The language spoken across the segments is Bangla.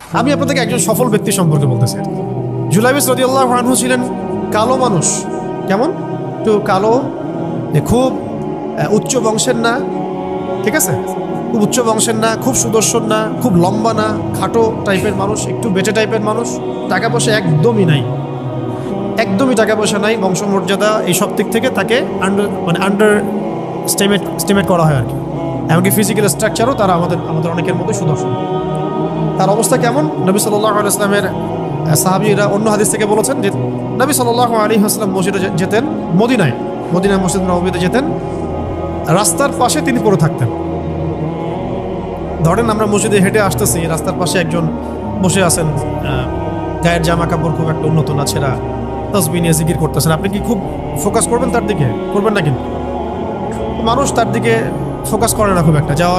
আমি আপনাদেরকে একজন সফল ব্যক্তি সম্পর্কে বলতেছি। জুলাইবিস রাদিয়াল্লাহু আনহু ছিলেন কালো মানুষ। কেমন? একটু কালো, খুব উচ্চ বংশের না, ঠিক আছে, খুব উচ্চ বংশের না, খুব সুদর্শন না, খুব লম্বা না, খাটো টাইপের মানুষ, একটু বেটে টাইপের মানুষ। টাকা পয়সা একদমই নাই, একদমই টাকা পয়সা নাই, বংশমর্যাদা এই সব দিক থেকে তাকে আন্ডার স্টিমেট করা হয় আর কি। এমনকি ফিজিক্যাল স্ট্রাকচারও তারা আমাদের অনেকের মতো সুদর্শন। তার অবস্থা কেমন? নবী সাল্লাল্লাহু আলাইহি ওয়াসাল্লামের সাহাবীরা অন্য হাদিস থেকে বলেছেন যে নবী সাল্লাল্লাহু আলাইহি ওয়াসাল্লাম মসজিদে যেতেন, মদিনা মসজিদ নববীতে যেতেন, রাস্তার পাশে তিনি পড়ে থাকতেন। ধরেন আমরা মসজিদে হেঁটে আসতেছি, রাস্তার পাশে একজন বসে আছেন, গায়ের জামা কাপড় খুব একটা উন্নত না, ছেঁড়া, তাসবিহ নিয়ে জিকির করতেছেন। আপনি কি খুব ফোকাস করবেন তার দিকে? করবেন না। কিন্তু মানুষ তার দিকে ফোকাস করে না খুব একটা, যাওয়া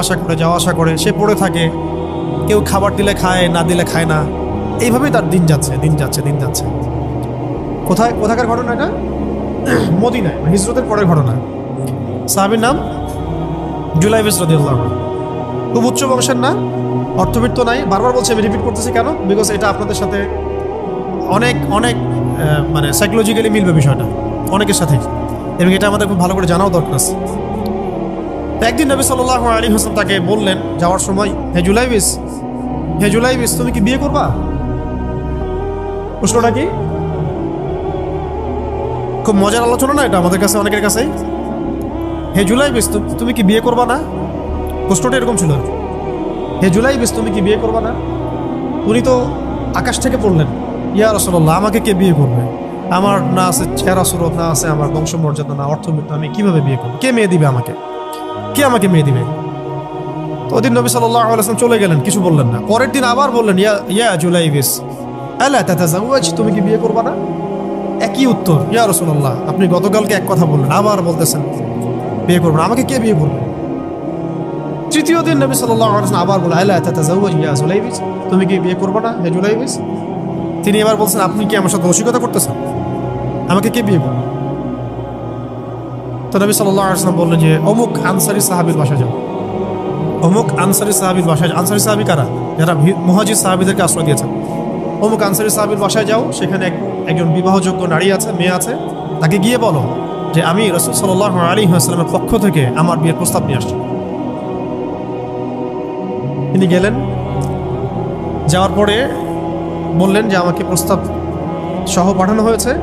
আসা করে সে পড়ে থাকে। কেউ খাবার দিলে খায়, না দিলে খায় না, এইভাবেই তার দিন যাচ্ছে। কোথাকার ঘটনা এটা? মদিনায়, হিজরতের পরের ঘটনা। সাহাবীর নাম জুলাইবিস রাদিয়াল্লাহু আনহু। খুব উচ্চ বংশের না, অর্থবিত্ত নাই। বারবার বলছি, আমি রিপিট করতেছি কেন? বিকজ এটা আপনাদের সাথে অনেক মানে সাইকোলজিক্যালি মিলবে বিষয়টা অনেকের সাথেই, এবং এটা আমাদের খুব ভালো করে জানাও দরকার আছে। একদিন নবী সাল্লাল্লাহু আলাইহি ওয়াসাল্লাম তাকে বললেন যাওয়ার সময়, হে জুলাইবিস, তুমি কি বিয়ে করবা? প্রশ্নটা কি? খুব মজার আলোচনা না এটা আমাদের কাছে, অনেকের কাছেই। হে জুলাইবিস, তুমি কি বিয়ে করবা না? প্রশ্নটা এরকম ছিল। হে জুলাইবিস, তুমি কি বিয়ে করবা না? উনি তো আকাশ থেকে পড়লেন, ইয়া রাসূলুল্লাহ, আমাকে কে বিয়ে করবে? আমার না আছে চেহারা সুরত, না আছে আমার বংশমর্যাদা, না অর্থবিত্ত, আমি কিভাবে বিয়ে করবো? কে মেয়ে দিবে আমাকে? কে আমাকে মেয়ে দিবে? তো ওদিন নবী সাল্লাল্লাহু আলাইহি ওয়াসাল্লাম চলে গেলেন, কিছু বললেন না। পরের দিন আবার বললেন, ইয়া জুলাইবিস আলা তাতাজাওয়াজ, তুমি কি বিয়ে করবা না? একই উত্তর, ইয়া রাসূলুল্লাহ, আপনি গতকালকে এক কথা বললেন, আবার বলতেছেন বিয়ে করবেন, আমাকে কে বিয়ে করবে? তৃতীয় দিন নবী সাল্লাল্লাহু আলাইহি ওয়াসাল্লাম আবার বললেন, আলা তাতাজাওয়াজ ইয়া জুলাইবিস, তুমি কি বিয়ে করবে না হে জুলাইবিস? তিনি এবার বলছেন, আপনি কি আমার সাথে রসিকতা করতেছেন? আমাকে কে বিয়ে করবে? তো নবী সাল্লাল্লাহু আলাইহি ওয়াসাল্লাম বললেন যে অমুক আনসারী সাহাবীর বাসায় যাও। অমুক আনসারী সাহাবীর বাসায়। আনসারী সাহাবী কারা? যারা মুহাজির সাহাবীদেরকে আশ্রয় দিয়েছেন। অমুক আনসারী সাহাবীর বাসায় যাও, সেখানে একজন বিবাহযোগ্য নারী আছে, মেয়ে আছে, তাকে গিয়ে বলো যে আমি রাসূল সাল্লাল্লাহু আলাইহি ওয়াসাল্লামের পক্ষ থেকে আমার বিয়ের প্রস্তাব নিয়ে আসছি। তিনি গেলেন, যাওয়ার পরে বললেন যে আমাকে প্রস্তাব সহ পাঠানো হয়েছে।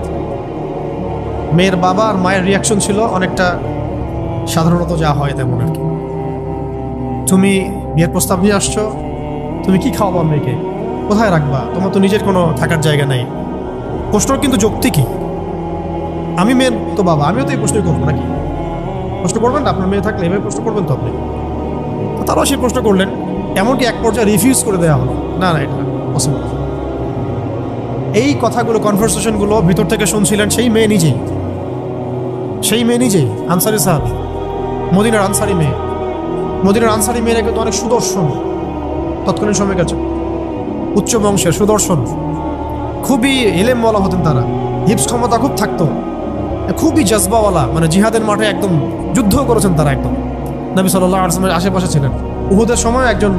মেয়ের বাবা আর মায়ের রিয়াকশন ছিল অনেকটা সাধারণত যা হয় তেমন আর কি। তুমি বিয়ের প্রস্তাব নিয়ে আসছো, তুমি কি খাওয়াবা মেয়েকে? কোথায় রাখবা? তোমার তো নিজের কোনো থাকার জায়গা নাই। প্রশ্ন কিন্তু যৌক্তিকই। আমি মেয়ের তো বাবা, আমিও তো এই প্রশ্নই করবো নাকি? প্রশ্ন করবেন না? আপনার মেয়ে থাকলে এভাবে প্রশ্ন করবেন তো আপনি। তারাও সেই প্রশ্ন করলেন, এমনকি এক পর্যায়ে রিফিউজ করে দেওয়া হলো, না এটা পসিবল। এই কথাগুলো, কনভারসেশনগুলো ভিতর থেকে শুনছিলেন সেই মেয়ে নিজেই, আনসারী সাহাবী, মদিনার আনসারী মেয়ে। মদিনার আনসারী মেয়েরা কিন্তু অনেক সুদর্শন, তৎকালীন সময় গেছে, উচ্চ বংশের, সুদর্শন, খুবই ইলেম ওয়ালা হতেন তারা, হিপস ক্ষমতা খুব থাকতো, খুবই জজবাওয়ালা, মানে জিহাদের মাঠে একদম যুদ্ধ করেছেন তারা একদম। নবী সাল্লাল্লাহু আলাইহি ওয়াসাল্লামের আশেপাশে ছিলেন। উহুদের সময় একজন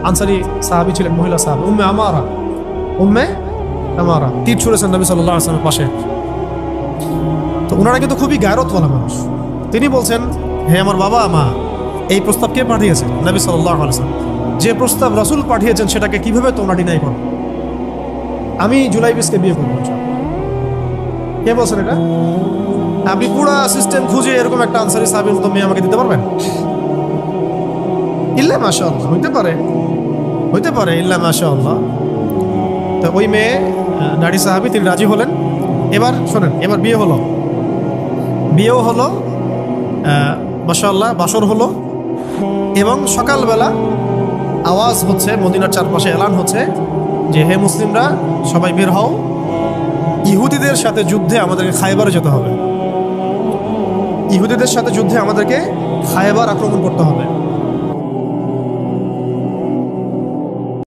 আনসারী সাহাবী ছিলেন, মহিলা সাহাবী, উম্মে আমারা তীর ছুঁড়েছেন নবী সাল্লাল্লাহু আলাইহি ওয়াসাল্লামের পাশে। তো ওনারা কিন্তু খুবই গায়রতওয়ালা মানুষ। তিনি বলছেন, হে আমার বাবা মা, এই প্রস্তাব কে পাঠিয়েছেন? নবী সাল্লাল্লাহু আলাইহি ওয়াসাল্লাম। যে প্রস্তাব রাসূল পাঠিয়েছেন সেটাকে কিভাবে তোমরা ডিনাই করো? আমি জুলাইবিসকে বিয়ে করবো। কে বলছেন এটা? আপনি পুরো সিস্টেম খুঁজে এরকম একটা আনসারী সাহাবীর মতো মেয়ে আমাকে দিতে পারবেন? ইল্লা মাশাআল্লাহ, হইতে পারে ইল্লা মাশাআল্লাহ। তো ওই মেয়ে নারী সাহাবী, তিনি রাজি হলেন। এবার শোনেন, এবার বিয়েও হলো, মাশাআল্লাহ, বাসর হলো, এবং সকালবেলা আওয়াজ হচ্ছে, মদিনার চারপাশে এলান হচ্ছে যে হে মুসলিমরা সবাই বের হও, ইহুদিদের সাথে যুদ্ধে আমাদেরকে খায়বারে যেতে হবে। আক্রমণ করতে হবে।